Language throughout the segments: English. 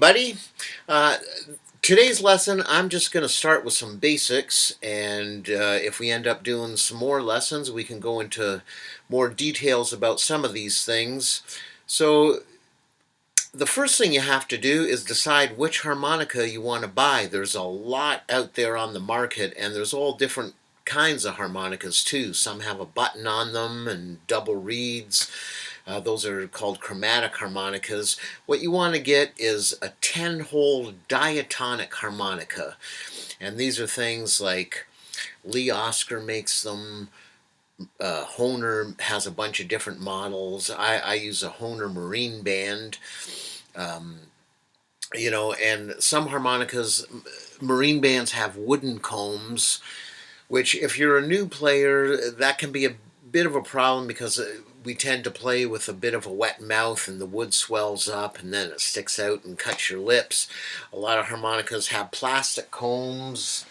everybody. Uh, Today's lesson, I'm just going to start with some basics, and if we end up doing some more lessons, we can go into more details about some of these things. So, the first thing you have to do is decide which harmonica you want to buy. There's a lot out there on the market, and there's all different kinds of harmonicas too. Some have a button on them and double reeds. Those are called chromatic harmonicas. What you want to get is a 10-hole diatonic harmonica. And these are things like Lee Oscar makes them. Hohner has a bunch of different models. I use a Hohner Marine Band. Um, and some harmonicas, marine bands have wooden combs, which if you're a new player, that can be a bit of a problem because we tend to play with a bit of a wet mouth and the wood swells up and then it sticks out and cuts your lips. A lot of harmonicas have plastic combs.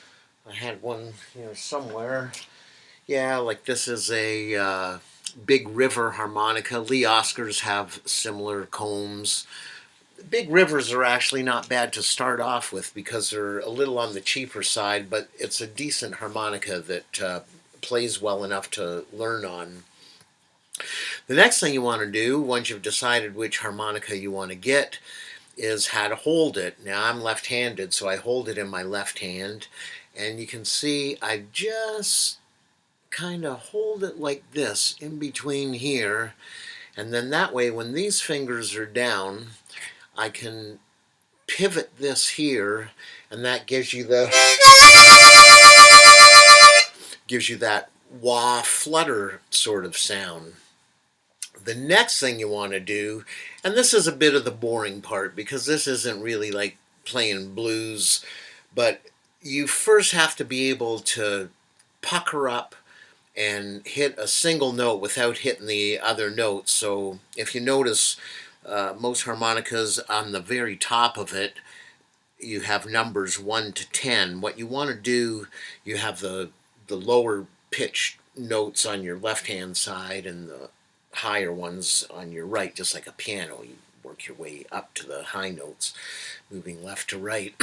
I had one here somewhere. Yeah, like this is a Big River harmonica. Lee Oscars have similar combs. Big Rivers are actually not bad to start off with because they're a little on the cheaper side, but it's a decent harmonica that plays well enough to learn on. The next thing you want to do, once you've decided which harmonica you want to get, is how to hold it. Now I'm left-handed, so I hold it in my left hand, and you can see I just kind of hold it like this in between here, and then that way when these fingers are down, I can pivot this here, and that gives you that wah flutter sort of sound. The next thing you want to do, and this is a bit of the boring part because this isn't really like playing blues, but you first have to be able to pucker up and hit a single note without hitting the other notes. So if you notice, most harmonicas on the very top of it, you have numbers 1 to 10. What you want to do, you have the lower pitched notes on your left hand side and the higher ones on your right, just like a piano. You work your way up to the high notes, moving left to right.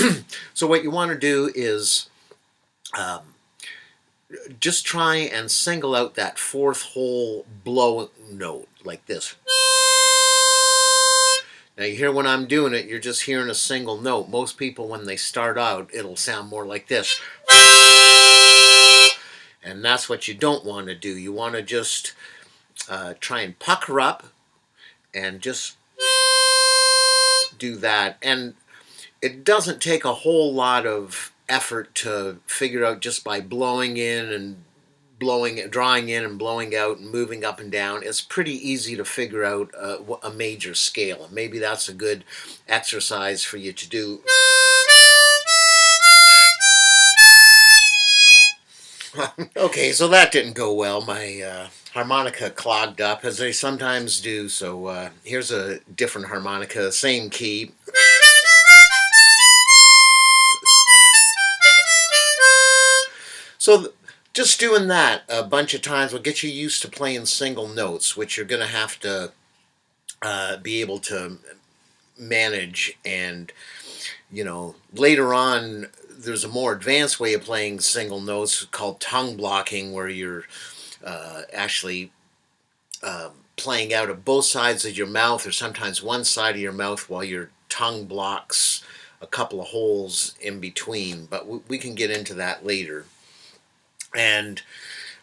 So what you want to do is just try and single out that fourth whole blow note like this. Now you hear when I'm doing it, you're just hearing a single note. Most people, when they start out, it'll sound more like this. And that's what you don't want to do. You want to just try and pucker up and just do that. And it doesn't take a whole lot of effort to figure out just by blowing in and drawing in and blowing out and moving up and down. It's pretty easy to figure out a major scale, and maybe that's a good exercise for you to do. Okay, so that didn't go well. My harmonica clogged up, as they sometimes do, so here's a different harmonica, same key. So just doing that a bunch of times will get you used to playing single notes, which you're going to have to be able to manage. And, later on, there's a more advanced way of playing single notes called tongue blocking, where you're actually playing out of both sides of your mouth, or sometimes one side of your mouth, while your tongue blocks a couple of holes in between. But we can get into that later. And,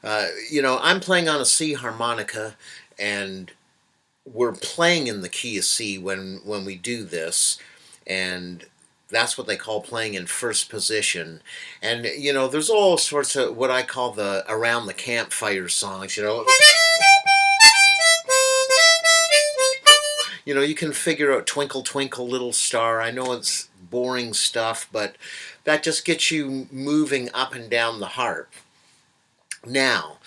I'm playing on a C harmonica, and we're playing in the key of C when we do this. And that's what they call playing in first position. And, there's all sorts of what I call the around the campfire songs, you can figure out Twinkle Twinkle Little Star. I know it's boring stuff, but that just gets you moving up and down the harp. Now,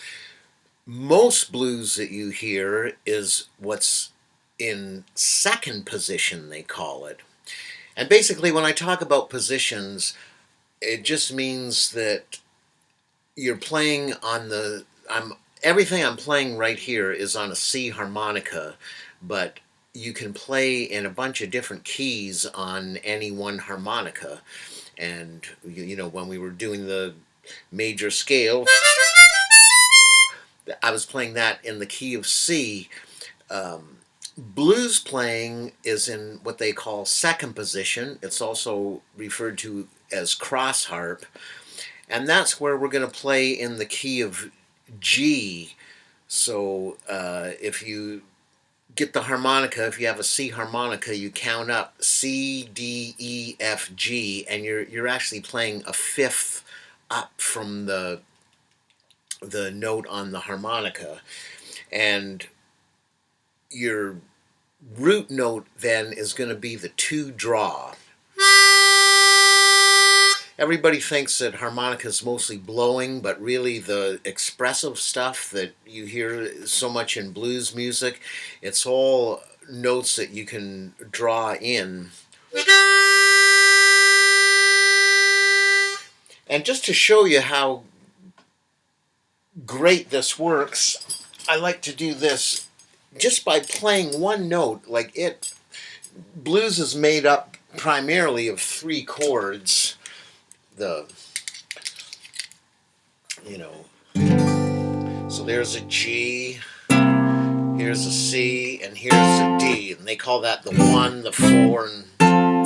most blues that you hear is what's in second position, they call it. And basically, when I talk about positions, it just means that you're playing on everything I'm playing right here is on a C harmonica, but you can play in a bunch of different keys on any one harmonica. And you know, when we were doing the major scale, I was playing that in the key of C. Blues playing is in what they call second position. It's also referred to as cross harp, and that's where we're going to play in the key of G. So if you get the harmonica, if you have a C harmonica, you count up C, D, E, F, G, and you're actually playing a fifth up from the note on the harmonica. And your root note then is going to be the 2 draw. Everybody thinks that harmonica is mostly blowing, but really the expressive stuff that you hear so much in blues music, it's all notes that you can draw in. And just to show you how great this works, I like to do this just by playing one note. Like blues is made up primarily of 3 chords. So there's a G, here's a C, and here's a D, and they call that the 1, the 4, and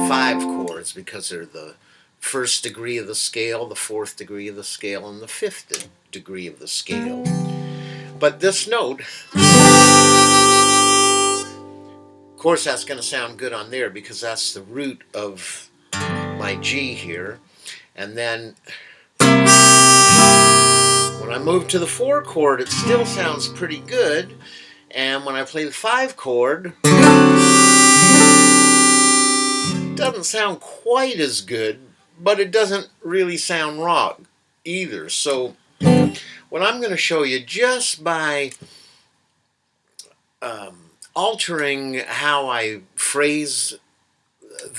5 chords because they're the 1st degree of the scale, the 4th degree of the scale, and the 5th degree of the scale. But this note, of course, that's going to sound good on there because that's the root of my G here. And then when I move to the 4 chord, it still sounds pretty good. And when I play the 5 chord, it doesn't sound quite as good, but it doesn't really sound wrong either. So what I'm going to show you, just by altering how I phrase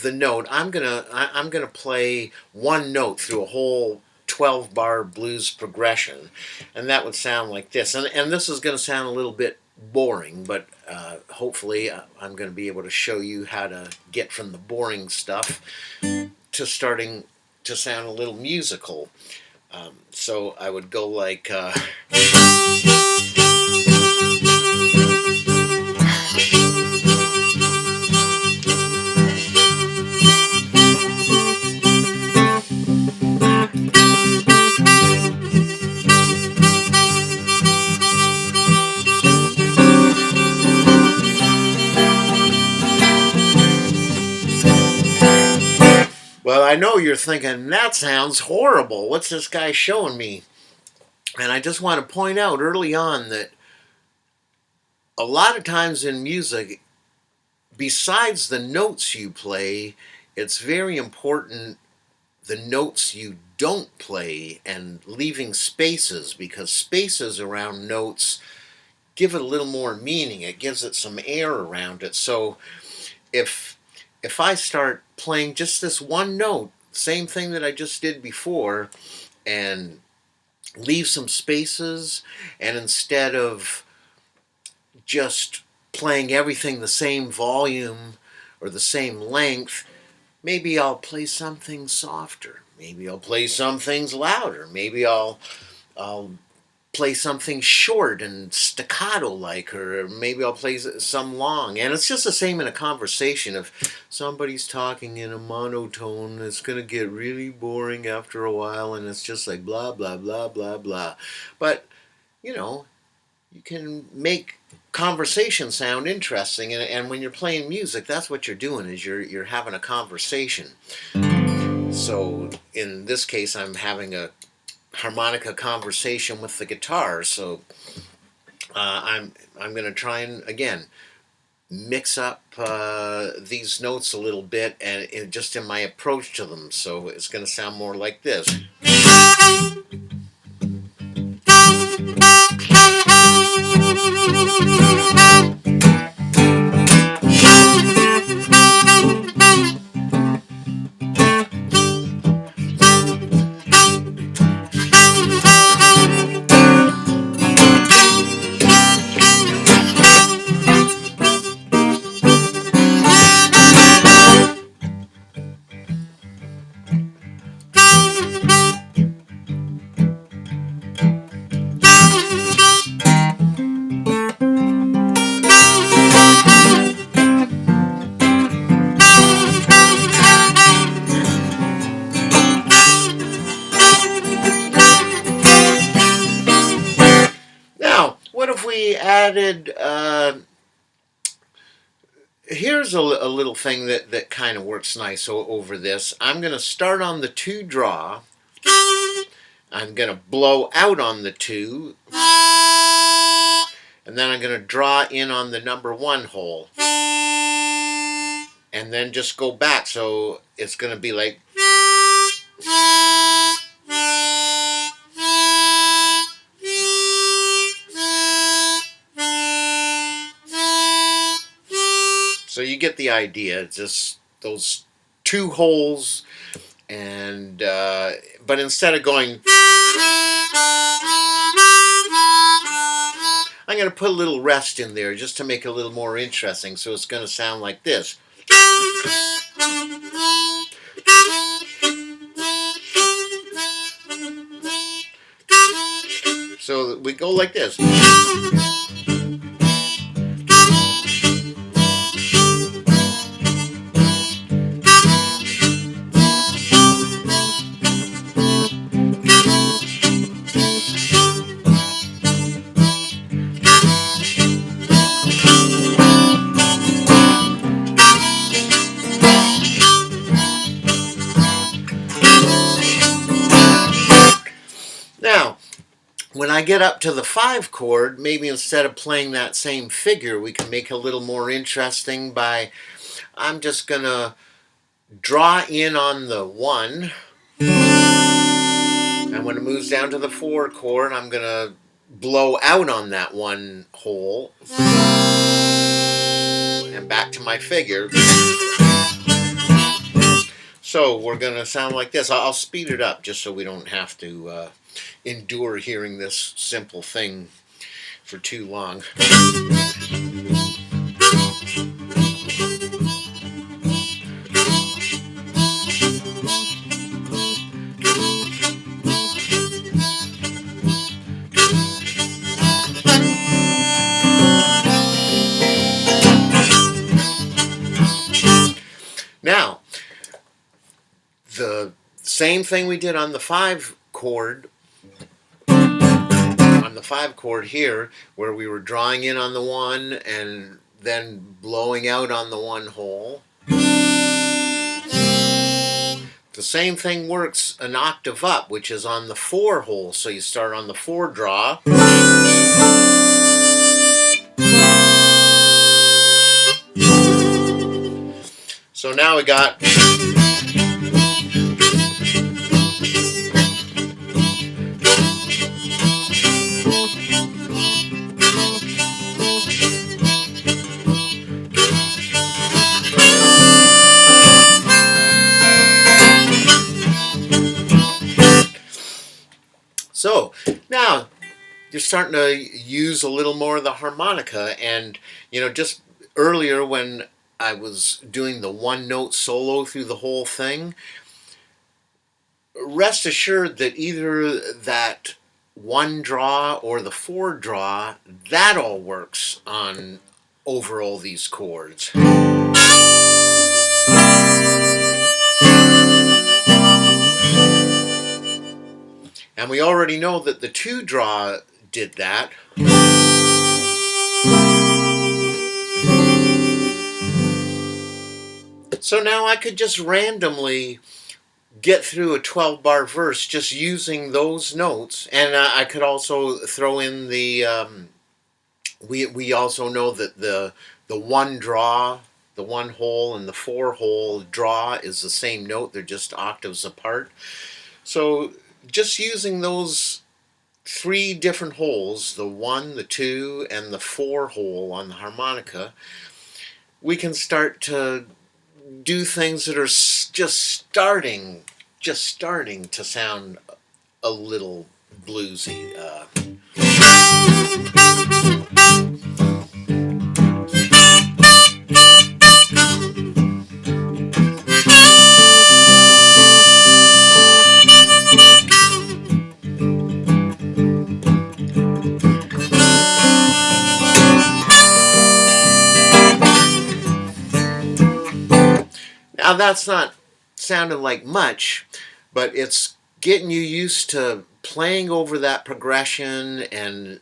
the note, I'm gonna play one note through a whole 12-bar blues progression, and that would sound like this. And this is going to sound a little bit boring, but hopefully I'm going to be able to show you how to get from the boring stuff to starting to sound a little musical. So I would go like. Well, I know you're thinking, that sounds horrible. What's this guy showing me? And I just want to point out early on that a lot of times in music, besides the notes you play, it's very important the notes you don't play and leaving spaces, because spaces around notes give it a little more meaning. It gives it some air around it. So if I start playing just this one note, same thing that I just did before, and leave some spaces, and instead of just playing everything the same volume or the same length, maybe I'll play something softer. Maybe I'll play some things louder. Maybe I'll play something short and staccato like, or maybe I'll play some long. And it's just the same in a conversation. If somebody's talking in a monotone, it's going to get really boring after a while, and it's just like blah blah blah blah blah. But you know, you can make conversation sound interesting, and when you're playing music, that's what you're doing, is you're having a conversation. So in this case, I'm having a harmonica conversation with the guitar. So I'm going to try and again mix up these notes a little bit, and just in my approach to them. So it's going to sound more like this. added, here's a little thing that kind of works nice over this. I'm going to start on the 2 draw. I'm going to blow out on the 2. And then I'm going to draw in on the number 1 hole. And then just go back. So it's going to be like... So you get the idea. It's just those 2 holes, and but instead of going, I'm going to put a little rest in there just to make it a little more interesting. So it's going to sound like this. So we go like this. Now, when I get up to the 5 chord, maybe instead of playing that same figure, we can make it a little more interesting by, I'm just going to draw in on the 1. And when it moves down to the 4 chord, I'm going to blow out on that 1 hole. And back to my figure. So we're going to sound like this. I'll speed it up just so we don't have to endure hearing this simple thing for too long. Now, the same thing we did on the 5 chord, here, where we were drawing in on the 1 and then blowing out on the 1 hole. The same thing works an octave up, which is on the 4 hole. So you start on the 4 draw. So now we got... So now you're starting to use a little more of the harmonica, and just earlier when I was doing the 1-note solo through the whole thing, rest assured that either that 1 draw or the 4 draw, that all works on over all these chords. And we already know that the 2 draw did that. So now I could just randomly get through a 12-bar verse just using those notes. And I could also throw in the, we also know that the 1 draw, the 1 hole and the 4 hole draw is the same note. They're just octaves apart. So just using those 3 different holes, the 1, the 2, and the 4 hole on the harmonica, we can start to do things that are just starting to sound a little bluesy. Now that's not sounding like much, but it's getting you used to playing over that progression and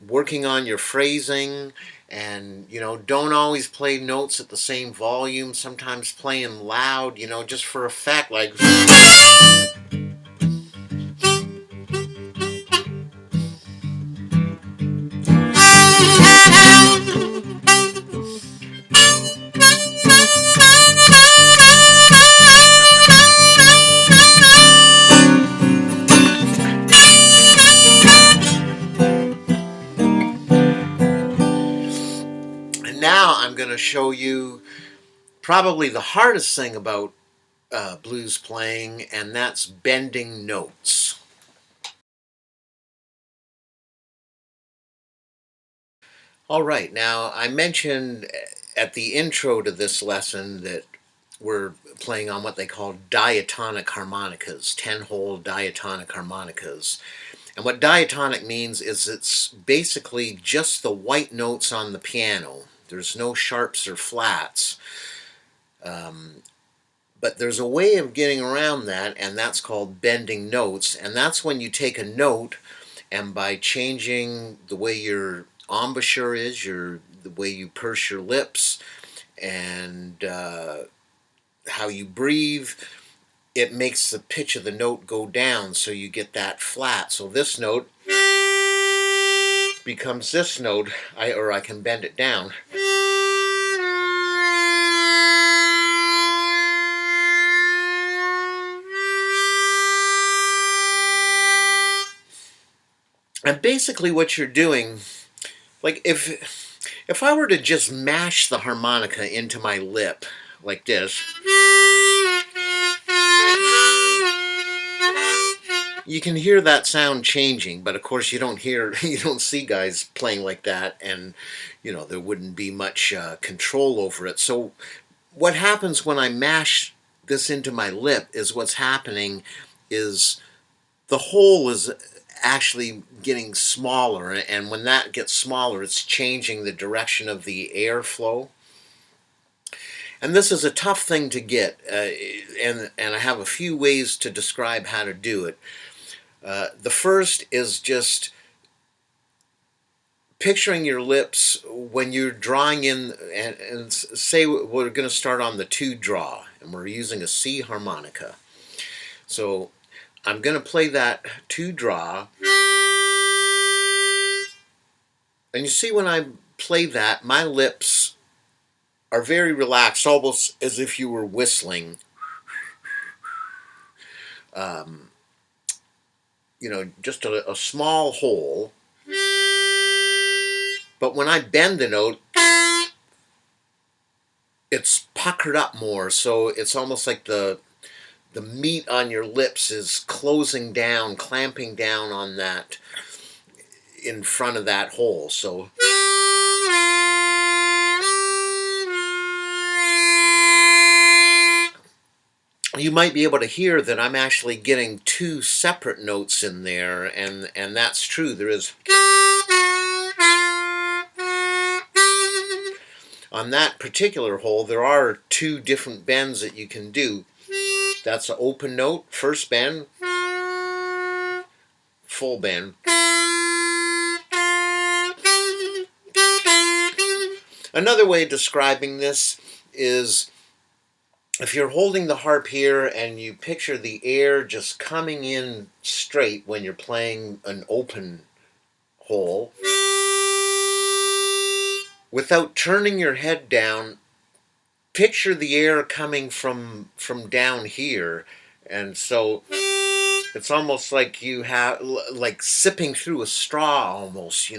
working on your phrasing, and don't always play notes at the same volume. Sometimes playing loud, just for effect, like. And now I'm going to show you probably the hardest thing about blues playing, and that's bending notes. All right, now I mentioned at the intro to this lesson that we're playing on what they call diatonic harmonicas, 10-hole diatonic harmonicas. And what diatonic means is it's basically just the white notes on the piano. There's no sharps or flats. But there's a way of getting around that, and that's called bending notes. And that's when you take a note, and by changing the way your embouchure is, the way you purse your lips, and how you breathe, it makes the pitch of the note go down, so you get that flat. So this note becomes this note, or I can bend it down. And basically what you're doing, like if I were to just mash the harmonica into my lip like this, you can hear that sound changing, but of course you don't see guys playing like that, and there wouldn't be much control over it. So what happens when I mash this into my lip is what's happening is the hole is actually getting smaller, and when that gets smaller, it's changing the direction of the airflow. And this is a tough thing to get, and I have a few ways to describe how to do it. The first is just picturing your lips when you're drawing in, and say we're going to start on the 2 draw, and we're using a C harmonica. So I'm going to play that 2 draw, and you see when I play that, my lips are very relaxed, almost as if you were whistling. Just a small hole. But when I bend the note, it's puckered up more, so it's almost like the meat on your lips is closing down, clamping down on that, in front of that hole. So you might be able to hear that I'm actually getting 2 separate notes in there, and that's true. There is, on that particular hole, there are 2 different bends that you can do. That's an open note, first bend, full bend. Another way of describing this is if you're holding the harp here and you picture the air just coming in straight when you're playing an open hole, without turning your head down, picture the air coming from down here, and so it's almost like you have, like sipping through a straw almost,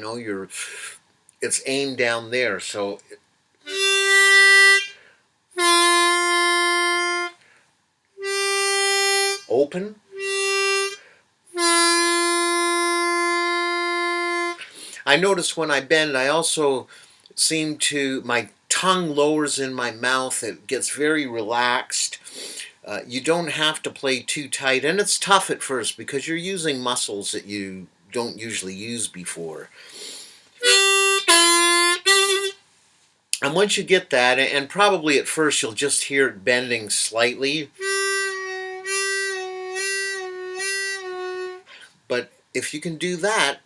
it's aimed down there. So open, I notice when I bend, I also seem to, my tongue lowers in my mouth, it gets very relaxed. You don't have to play too tight, and it's tough at first because you're using muscles that you don't usually use before. And once you get that, and probably at first you'll just hear it bending slightly, but if you can do that,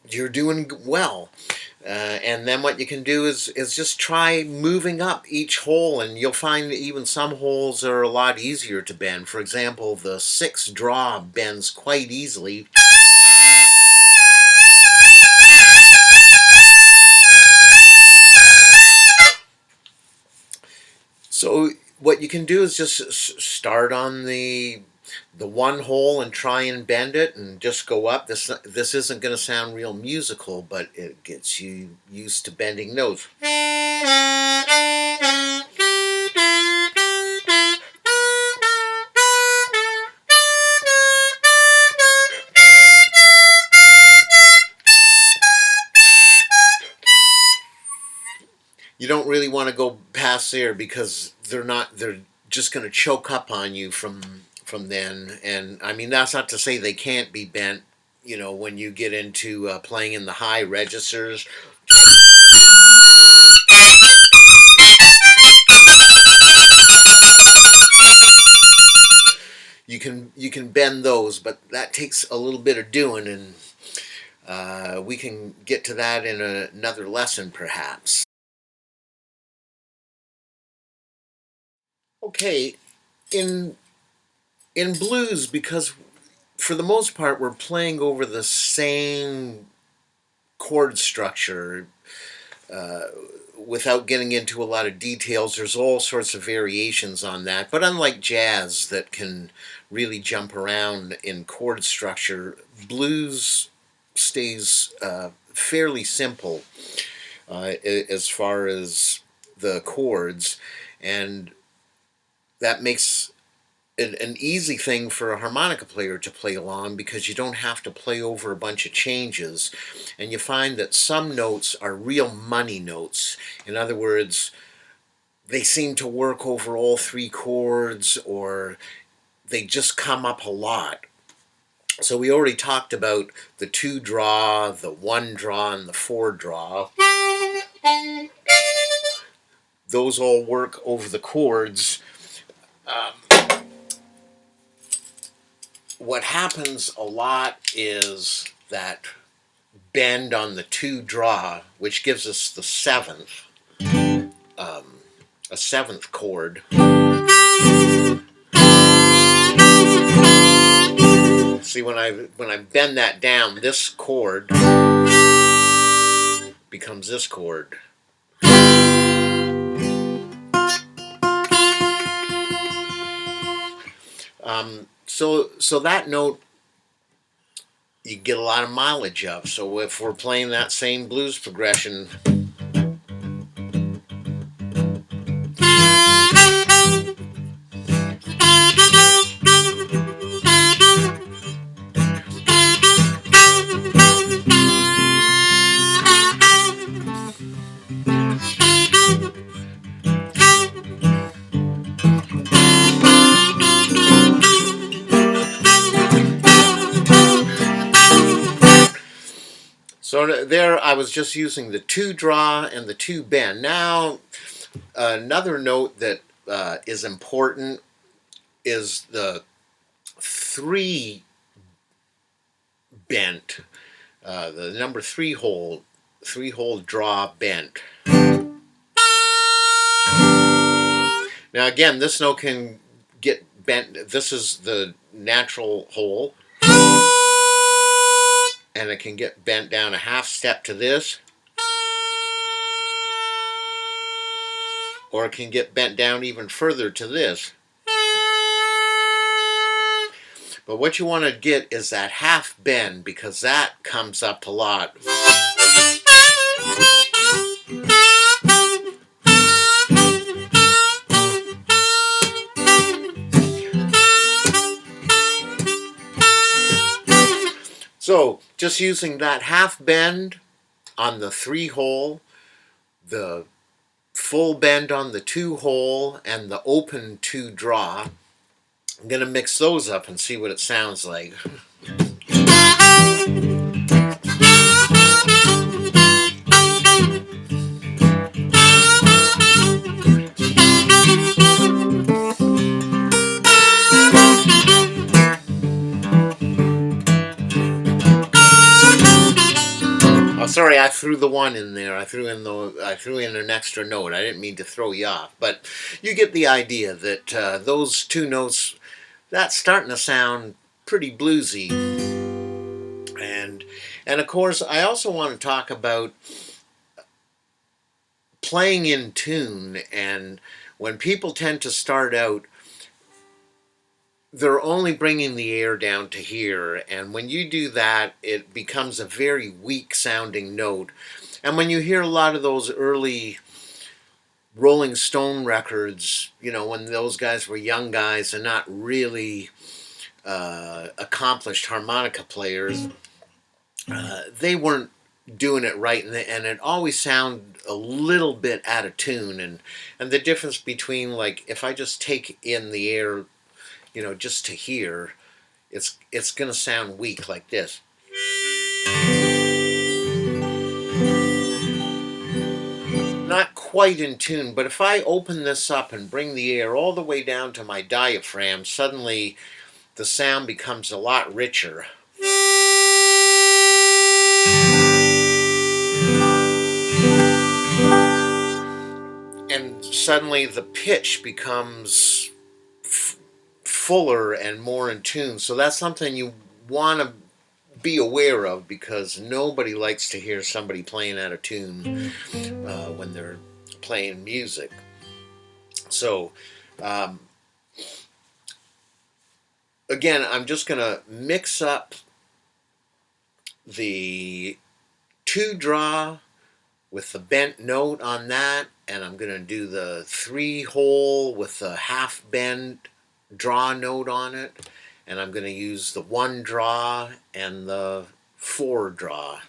you're doing well. And then what you can do is just try moving up each hole, and you'll find that even some holes are a lot easier to bend. For example, the 6th draw bends quite easily. So what you can do is just start on the one hole and try and bend it and just go up. This isn't going to sound real musical, but it gets you used to bending notes. You don't really want to go past there because they're just going to choke up on you from then. And I mean, that's not to say they can't be bent, you know, when you get into playing in the high registers. You can bend those, but that takes a little bit of doing, and we can get to that in another lesson perhaps. Okay, in blues, because for the most part we're playing over the same chord structure, without getting into a lot of details, there's all sorts of variations on that. But unlike jazz that can really jump around in chord structure, blues stays fairly simple as far as the chords, and that makes an easy thing for a harmonica player to play along, because you don't have to play over a bunch of changes, and you find that some notes are real money notes. In other words, they seem to work over all 3 chords, or they just come up a lot. So we already talked about the 2 draw, the 1 draw, and the 4 draw. Those all work over the chords. What happens a lot is that bend on the 2 draw, which gives us the 7th, a 7th chord. See, when I bend that down, this chord becomes this chord. So that note you get a lot of mileage of. So if we're playing that same blues progression, so there I was just using the 2 draw and the 2 bend. Now another note that is important is the 3 bent, the number 3 hole draw bent. Now again, this note can get bent. This is the natural hole, and it can get bent down a half step to this, or it can get bent down even further to this. But what you want to get is that half bend, because that comes up a lot. So just using that half bend on the 3 hole, the full bend on the 2 hole, and the open 2 draw, I'm going to mix those up and see what it sounds like. Sorry, I threw the one in there. I threw in an extra note. I didn't mean to throw you off, but you get the idea that those two notes, that's starting to sound pretty bluesy. And of course, I also want to talk about playing in tune. And when people tend to start out, they're only bringing the air down to here, and when you do that, it becomes a very weak sounding note. And when you hear a lot of those early Rolling Stone records, you know, when those guys were young guys and not really accomplished harmonica players, they weren't doing it right, and it always sounded a little bit out of tune. And the difference between, like, if I just take in the air, you know, just to hear, it's going to sound weak like this. Not quite in tune, but if I open this up and bring the air all the way down to my diaphragm, suddenly the sound becomes a lot richer. And suddenly the pitch becomes fuller and more in tune. So that's something you want to be aware of, because nobody likes to hear somebody playing out of tune when they're playing music. So again, I'm just going to mix up the 2-draw with the bent note on that, and I'm going to do the 3-hole with the half bent draw note on it, and I'm going to use the 1-draw and the 4-draw.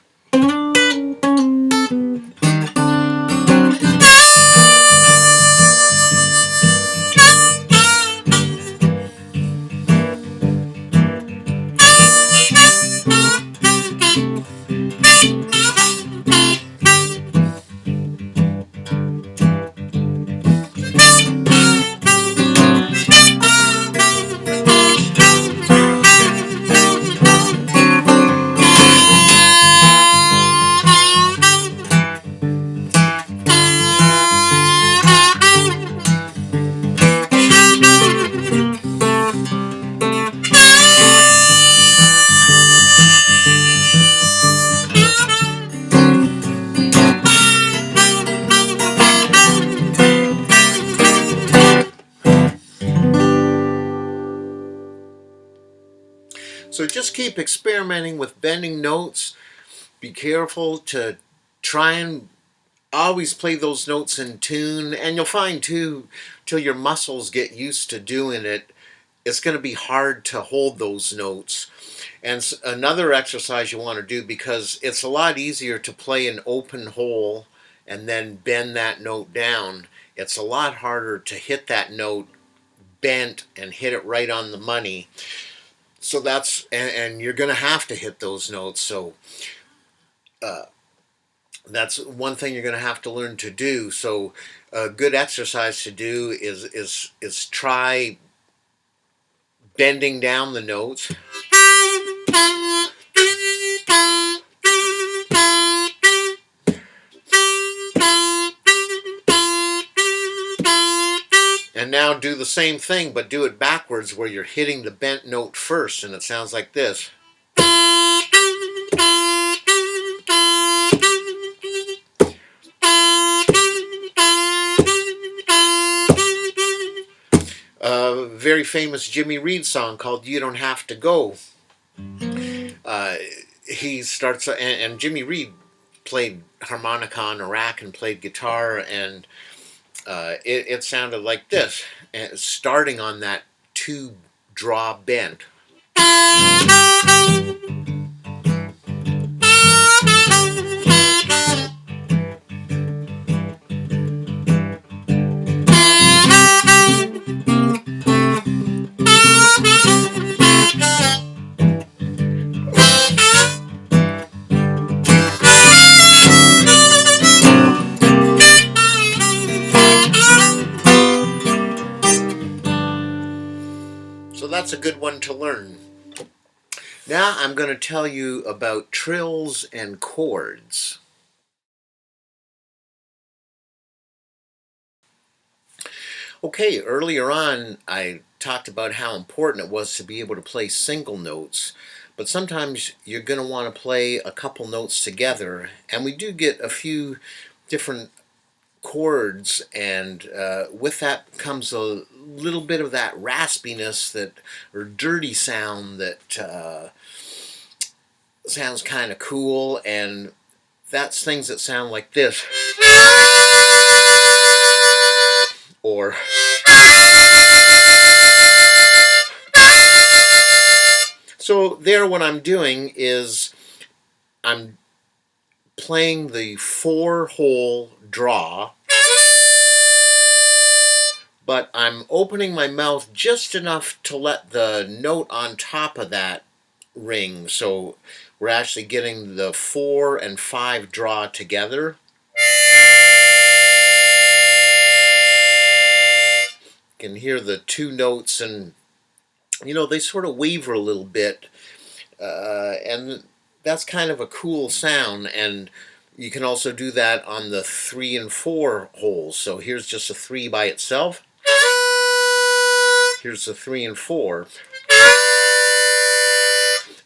So just keep experimenting with bending notes. Be careful to try and always play those notes in tune, and you'll find too, till your muscles get used to doing it, it's going to be hard to hold those notes. And another exercise you want to do, because it's a lot easier to play an open hole and then bend that note down, it's a lot harder to hit that note bent and hit it right on the money. So and you're going to have to hit those notes. So that's one thing you're going to have to learn to do. So a good exercise to do is try bending down the notes. And now do the same thing, but do it backwards, where you're hitting the bent note first, and it sounds like this. A very famous Jimmy Reed song called "You Don't Have to Go." He starts, and Jimmy Reed played harmonica on a rack and played guitar, and it sounded like this, starting on that 2-draw bend. So that's a good one to learn. Now I'm going to tell you about trills and chords. Okay, earlier on I talked about how important it was to be able to play single notes, but sometimes you're going to want to play a couple notes together, and we do get a few different chords, and with that comes a little bit of that raspiness that or dirty sound that sounds kind of cool, and that's things that sound like this, or so there what I'm doing is I'm playing the 4-hole draw, but I'm opening my mouth just enough to let the note on top of that ring. So we're actually getting the 4 and 5 draw together. You can hear the two notes, and they sort of waver a little bit, and that's kind of a cool sound. And you can also do that on the 3 and 4 holes. So here's just a 3 by itself. Here's the 3 and 4.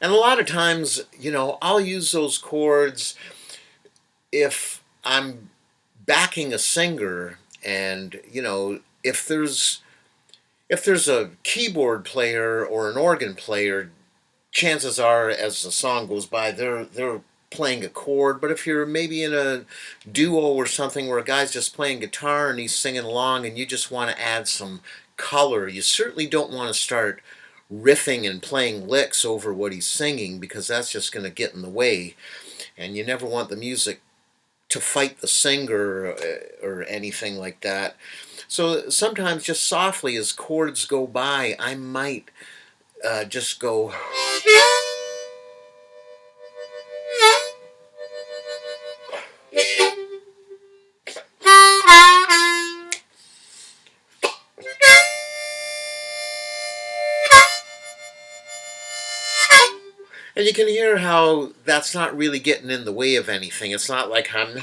And a lot of times, I'll use those chords if I'm backing a singer, and if there's a keyboard player or an organ player, chances are as the song goes by they're playing a chord. But if you're maybe in a duo or something where a guy's just playing guitar and he's singing along and you just want to add some color, you certainly don't want to start riffing and playing licks over what he's singing, because that's just going to get in the way, and you never want the music to fight the singer or anything like that. So sometimes just softly as chords go by, I might just go. And you can hear how that's not really getting in the way of anything. It's not like I'm.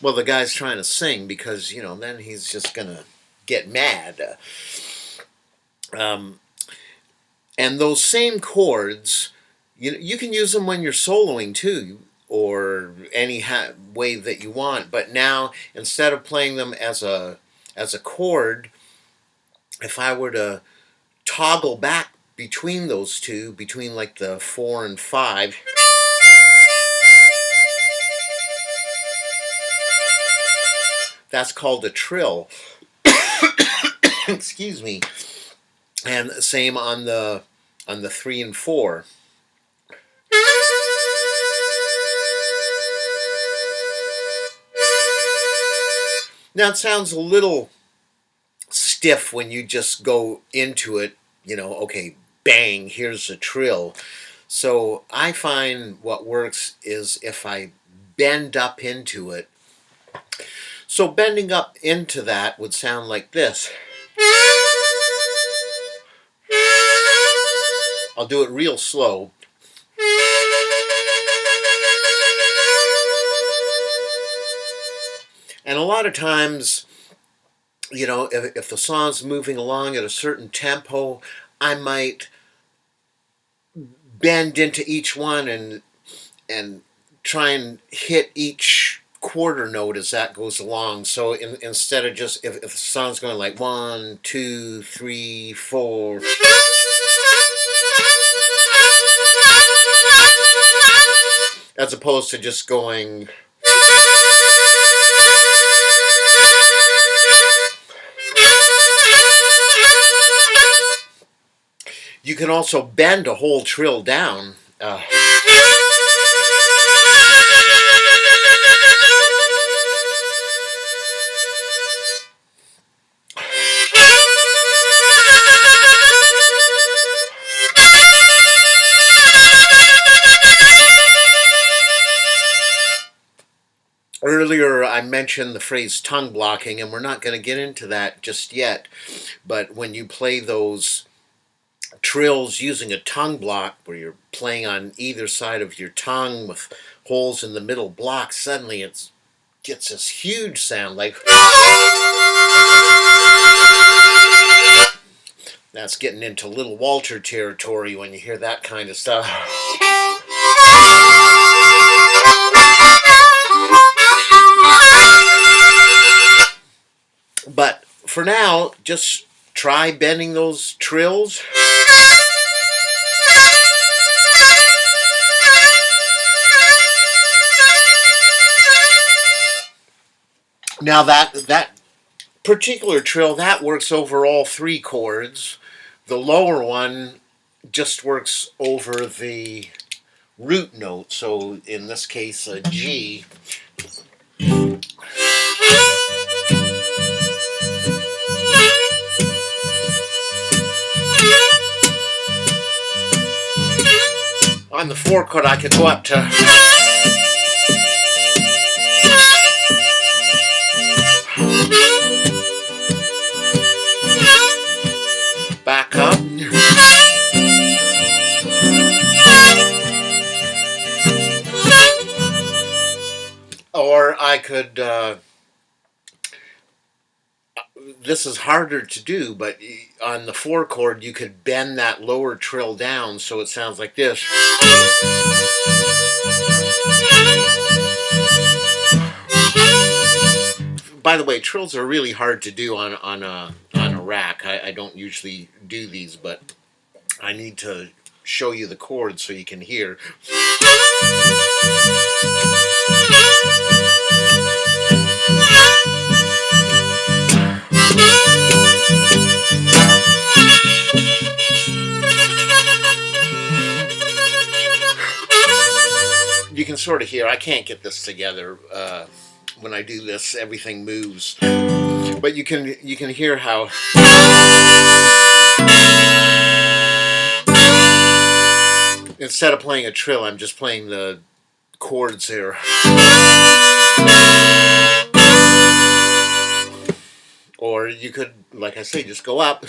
Well, the guy's trying to sing, because, then he's just going to get mad. Um, and those same chords, you can use them when you're soloing too, or any way that you want. But now, instead of playing them as a chord, if I were to toggle back between those two, between like the 4 and 5, that's called a trill. Excuse me. And same on the 3 and 4. Now it sounds a little stiff when you just go into it, okay, bang, here's a trill. So I find what works is if I bend up into it. So bending up into that would sound like this. I'll do it real slow. And a lot of times, if the song's moving along at a certain tempo, I might bend into each one and try and hit each quarter note as that goes along. So instead of just if the song's going like 1, 2, 3, 4, as opposed to just going. You can also bend a whole trill down. Earlier I mentioned the phrase tongue blocking, and we're not going to get into that just yet. But when you play those trills using a tongue block where you're playing on either side of your tongue with holes in the middle block, suddenly it gets this huge sound like that's getting into Little Walter territory when you hear that kind of stuff. But for now, just try bending those trills. Now that particular trill, that works over all three chords. The lower one just works over the root note, so in this case a G. On the 4 chord I could go up to back up. Or I could, this is harder to do, but on the 4 chord you could bend that lower trill down so it sounds like this. By the way, trills are really hard to do on a rack. I don't usually do these, but I need to show you the chords so you can hear. You can sort of hear, I can't get this together. When I do this, everything moves. But you can hear how instead of playing a trill, I'm just playing the chords here. Or you could, like I say, just go up.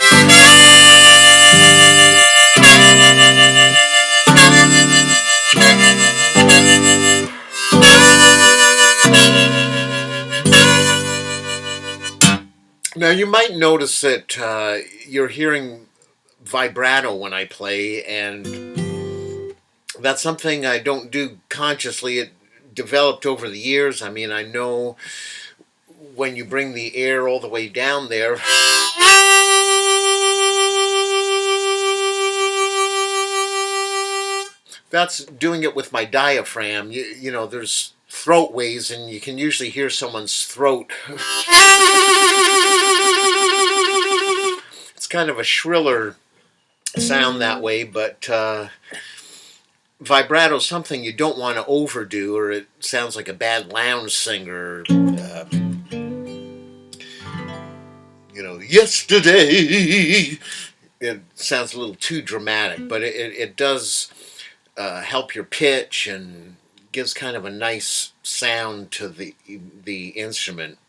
Now you might notice that you're hearing vibrato when I play, and that's something I don't do consciously. It developed over the years. I mean, I know when you bring the air all the way down there, that's doing it with my diaphragm. You know, there's throat ways, and you can usually hear someone's throat. It's kind of a shriller sound that way, but vibrato is something you don't want to overdo, or it sounds like a bad lounge singer. You know, yesterday. It sounds a little too dramatic, but it does help your pitch and gives kind of a nice sound to the instrument.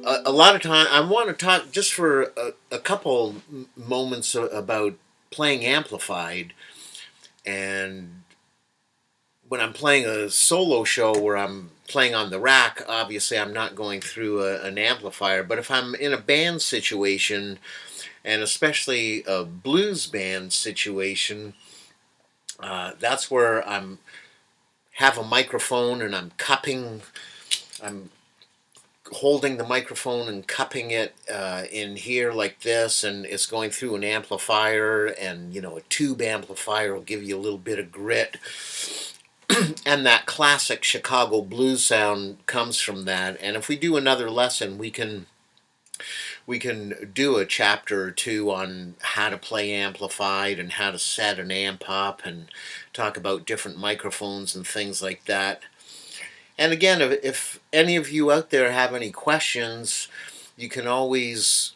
A lot of time, I want to talk just for a couple moments about playing amplified. And when I'm playing a solo show where I'm playing on the rack, obviously I'm not going through an amplifier. But if I'm in a band situation, and especially a blues band situation, that's where I'm have a microphone and I'm holding the microphone and cupping it in here like this, and it's going through an amplifier, and you know, a tube amplifier will give you a little bit of grit. And that classic Chicago blues sound comes from that. And if we do another lesson, we can do a chapter or two on how to play amplified and how to set an amp up and talk about different microphones and things like that. And again, if any of you out there have any questions, you can always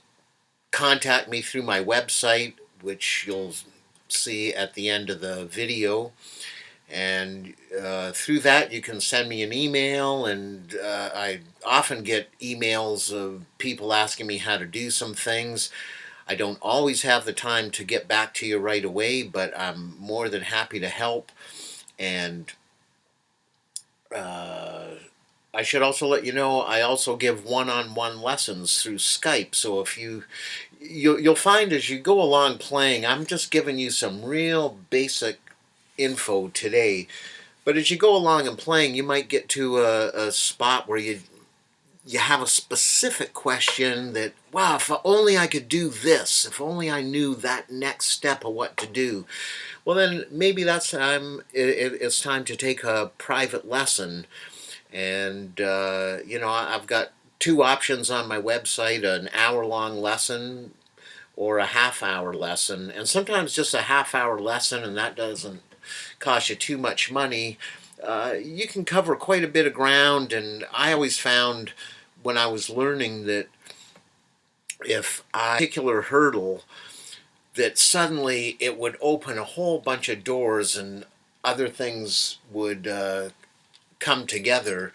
contact me through my website, which you'll see at the end of the video. And through that, you can send me an email, and I often get emails of people asking me how to do some things. I don't always have the time to get back to you right away, but I'm more than happy to help. And uh, I should also let you know I also give one-on-one lessons through Skype. So if you'll find as you go along playing, I'm just giving you some real basic info today. But as you go along and playing, you might get to a spot where you have a specific question that, wow, if only I could do this, if only I knew that next step of what to do. Well, then maybe it's time to take a private lesson. And, I've got two options on my website, an hour-long lesson or a half-hour lesson. And sometimes just a half-hour lesson, and that doesn't cost you too much money. You can cover quite a bit of ground, and I always found when I was learning that if a particular hurdle, that suddenly it would open a whole bunch of doors and other things would come together.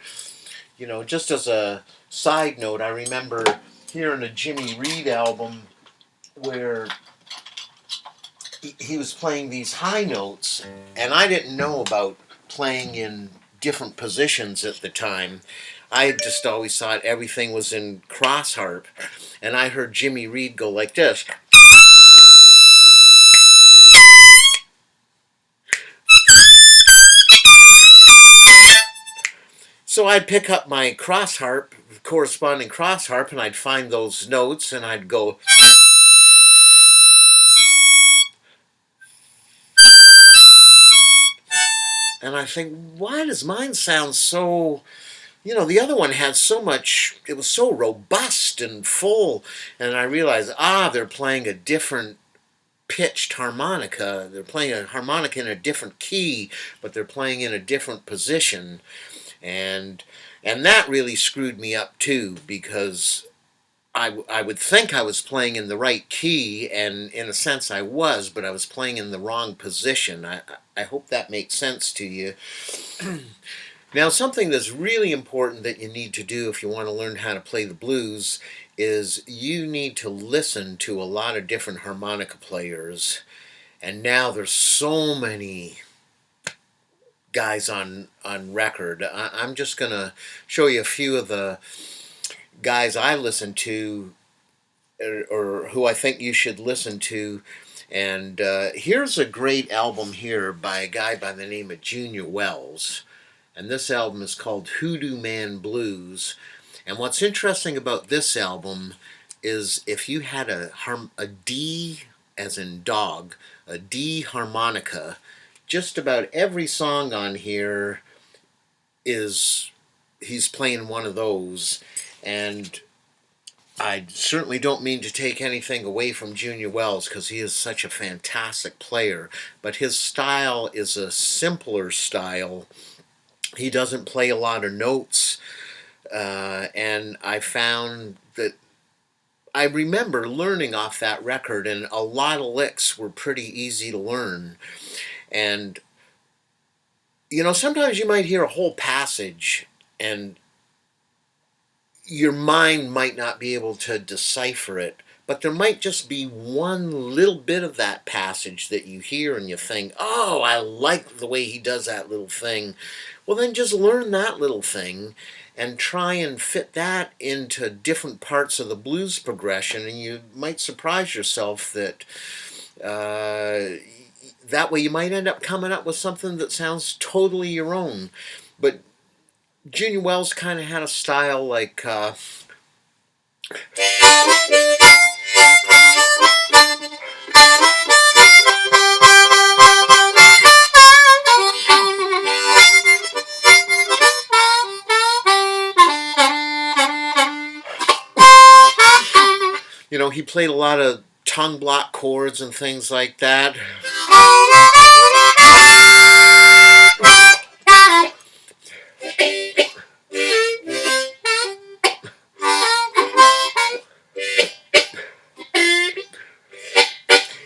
Just as a side note, I remember hearing a Jimmy Reed album where he was playing these high notes, and I didn't know about playing in different positions at the time. I just always thought everything was in cross harp, and I heard Jimmy Reed go like this. So I'd pick up my cross harp, corresponding cross harp, and I'd find those notes, and I'd go. And I think, why does mine sound so, the other one had so much, it was so robust and full. And I realized, they're playing a different pitched harmonica. They're playing a harmonica in a different key, but they're playing in a different position. And that really screwed me up too, because I would think I was playing in the right key, and in a sense I was, but I was playing in the wrong position. I hope that makes sense to you. Now, something that's really important that you need to do if you want to learn how to play the blues is you need to listen to a lot of different harmonica players. And now there's so many guys on record. I'm just going to show you a few of the guys I listen to, or who I think you should listen to. And here's a great album here by a guy by the name of Junior Wells. And this album is called Hoodoo Man Blues. And what's interesting about this album is if you had a D, as in dog, a D harmonica, just about every song on here he's playing one of those. And I certainly don't mean to take anything away from Junior Wells, because he is such a fantastic player, but his style is a simpler style. He doesn't play a lot of notes, and I found that I remember learning off that record, and a lot of licks were pretty easy to learn. And, sometimes you might hear a whole passage, and your mind might not be able to decipher it, but there might just be one little bit of that passage that you hear and you think, oh, I like the way he does that little thing. Well, then just learn that little thing and try and fit that into different parts of the blues progression, and you might surprise yourself that that way you might end up coming up with something that sounds totally your own. But Junior Wells kind of had a style like he played a lot of tongue block chords and things like that.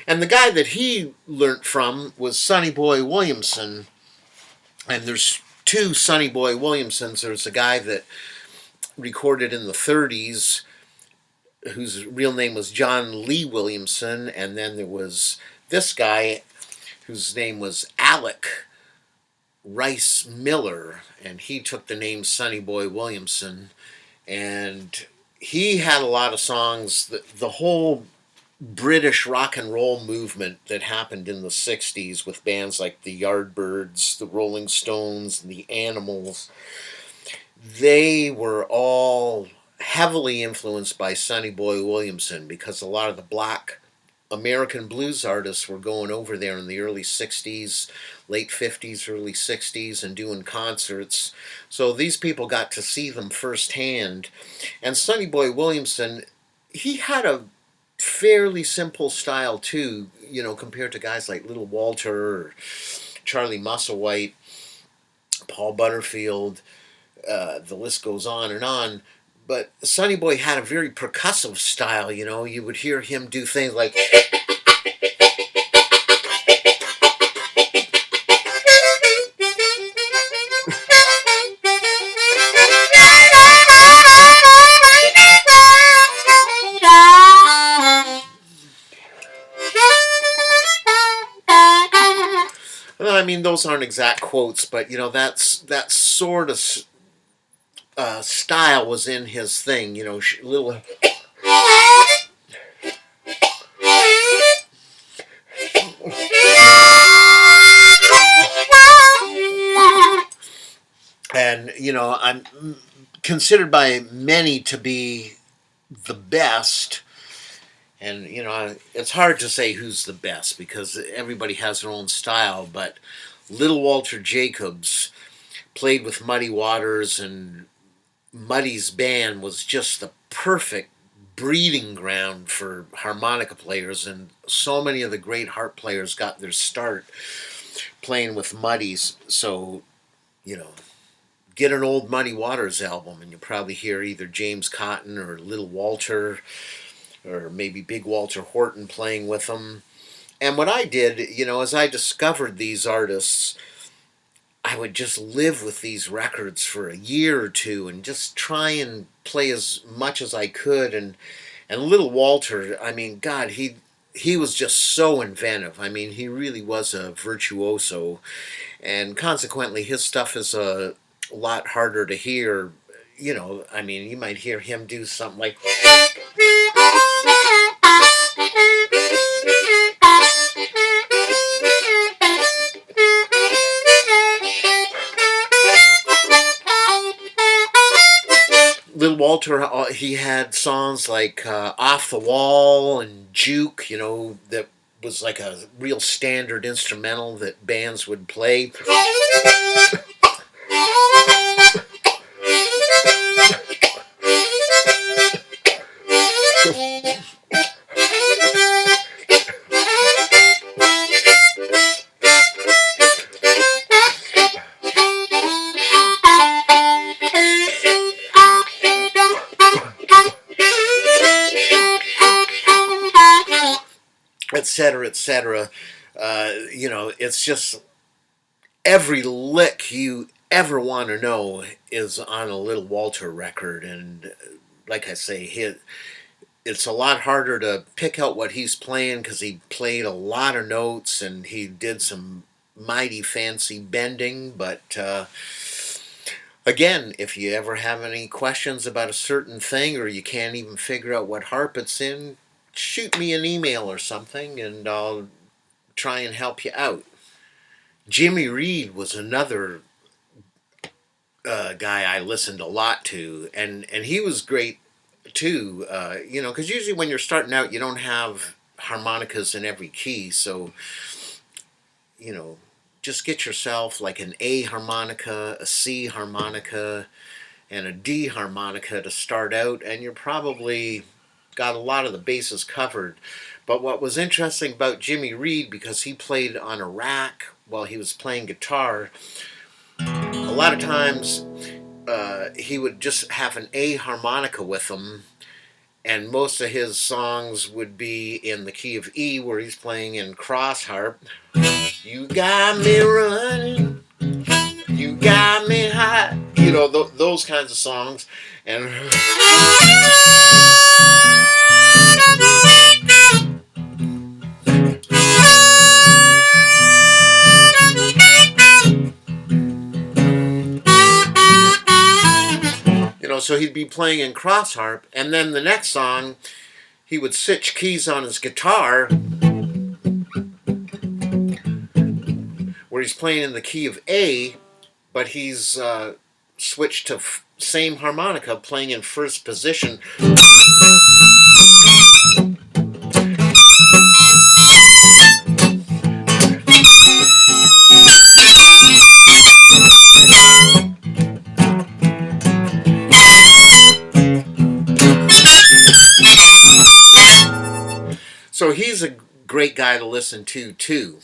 And the guy that he learnt from was Sonny Boy Williamson. And there's two Sonny Boy Williamsons. There's a guy that recorded in the 30s whose real name was John Lee Williamson, and then there was this guy whose name was Alec Rice Miller, and he took the name Sonny Boy Williamson, and he had a lot of songs. The whole British rock and roll movement that happened in the 60s with bands like the Yardbirds, the Rolling Stones, and the Animals, they were all heavily influenced by Sonny Boy Williamson, because a lot of the black American blues artists were going over there in the early 60s, late 50s, early 60s, and doing concerts. So these people got to see them firsthand. And Sonny Boy Williamson, he had a fairly simple style too, compared to guys like Little Walter or Charlie Musselwhite, Paul Butterfield. The list goes on and on. But Sonny Boy had a very percussive style. You would hear him do things like well, I mean, those aren't exact quotes, but that sort of style was in his thing. Little. And I'm considered by many to be the best. And it's hard to say who's the best because everybody has their own style. But Little Walter Jacobs played with Muddy Waters, and Muddy's band was just the perfect breeding ground for harmonica players, and so many of the great harp players got their start playing with Muddy's. So, get an old Muddy Waters album and you'll probably hear either James Cotton or Little Walter or maybe Big Walter Horton playing with them. And what I did, as I discovered these artists, I would just live with these records for a year or two and just try and play as much as I could. And Little Walter, I mean, God, he was just so inventive. I mean, he really was a virtuoso, and consequently, his stuff is a lot harder to hear. I mean, you might hear him do something like. Little Walter, he had songs like Off the Wall and Juke, that was like a real standard instrumental that bands would play. Etc., etc. It's just every lick you ever want to know is on a Little Walter record, and like I say, it's a lot harder to pick out what he's playing because he played a lot of notes and he did some mighty fancy bending. But again, if you ever have any questions about a certain thing or you can't even figure out what harp it's in, shoot me an email or something and I'll try and help you out. Jimmy Reed was another guy I listened a lot to, and he was great too. Because usually when you're starting out, you don't have harmonicas in every key, so just get yourself like an A harmonica, a C harmonica, and a D harmonica to start out, and you're probably got a lot of the bases covered. But what was interesting about Jimmy Reed, because he played on a rack while he was playing guitar, a lot of times he would just have an A harmonica with him, and most of his songs would be in the key of E, where he's playing in cross harp. You got me running, you got me high, those kinds of songs. And So he'd be playing in cross harp, and then the next song, he would switch keys on his guitar, where he's playing in the key of A, but he's switched to same harmonica, playing in first position. So he's a great guy to listen to too,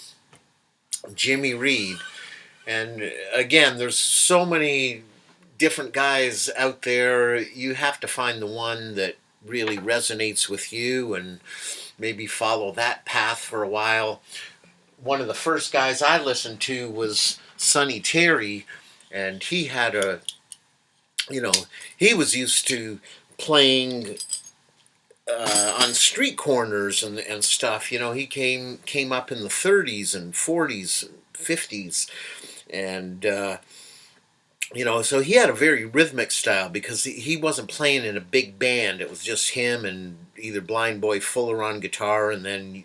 Jimmy Reed. And again, there's so many different guys out there. You have to find the one that really resonates with you and maybe follow that path for a while. One of the first guys I listened to was Sonny Terry, and he had he was used to playing on street corners and stuff. He came up in the 30s and 40s, 50s, and so he had a very rhythmic style because he wasn't playing in a big band. It was just him and either Blind Boy Fuller on guitar, and then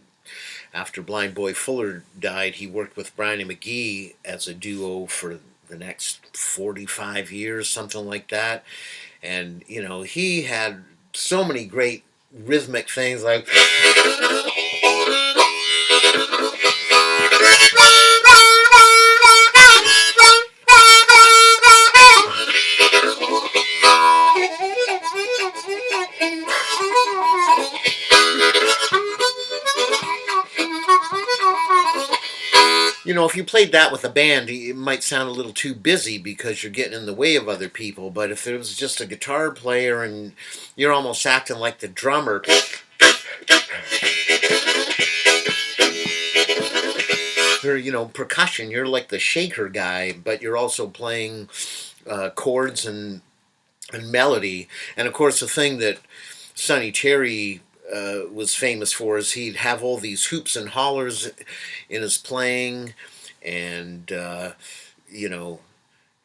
after Blind Boy Fuller died, he worked with Bryan McGee as a duo for the next 45 years, something like that. And he had so many great rhythmic things like if you played that with a band, it might sound a little too busy because you're getting in the way of other people. But if it was just a guitar player and you're almost acting like the drummer, or percussion, you're like the shaker guy, but you're also playing chords and melody. And of course, the thing that Sonny Terry was famous for is he'd have all these hoops and hollers in his playing, and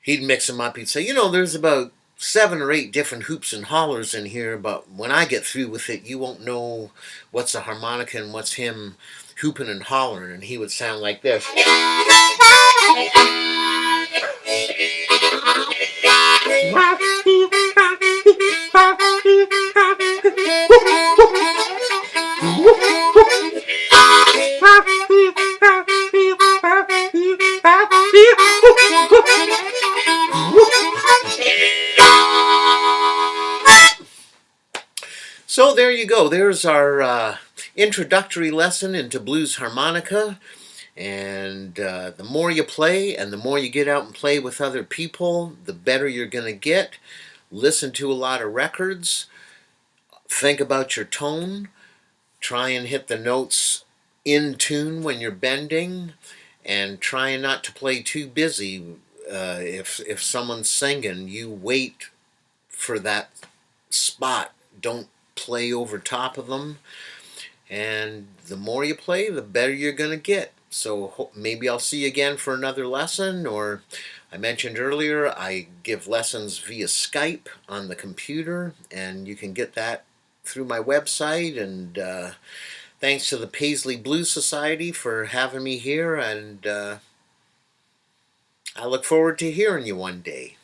he'd mix them up. He'd say, there's about 7 or 8 different hoops and hollers in here, but when I get through with it, you won't know what's a harmonica and what's him hooping and hollering. And he would sound like this. So there you go. There's our introductory lesson into blues harmonica. And the more you play and the more you get out and play with other people, the better you're going to get. Listen to a lot of records. Think about your tone. Try and hit the notes in tune when you're bending. And try not to play too busy. If someone's singing, you wait for that spot. Don't play over top of them. And the more you play, the better you're going to get. So maybe I'll see you again for another lesson, or I mentioned earlier I give lessons via Skype on the computer, and you can get that through my website. And thanks to the Paisley Blues Society for having me here, and I look forward to hearing you one day.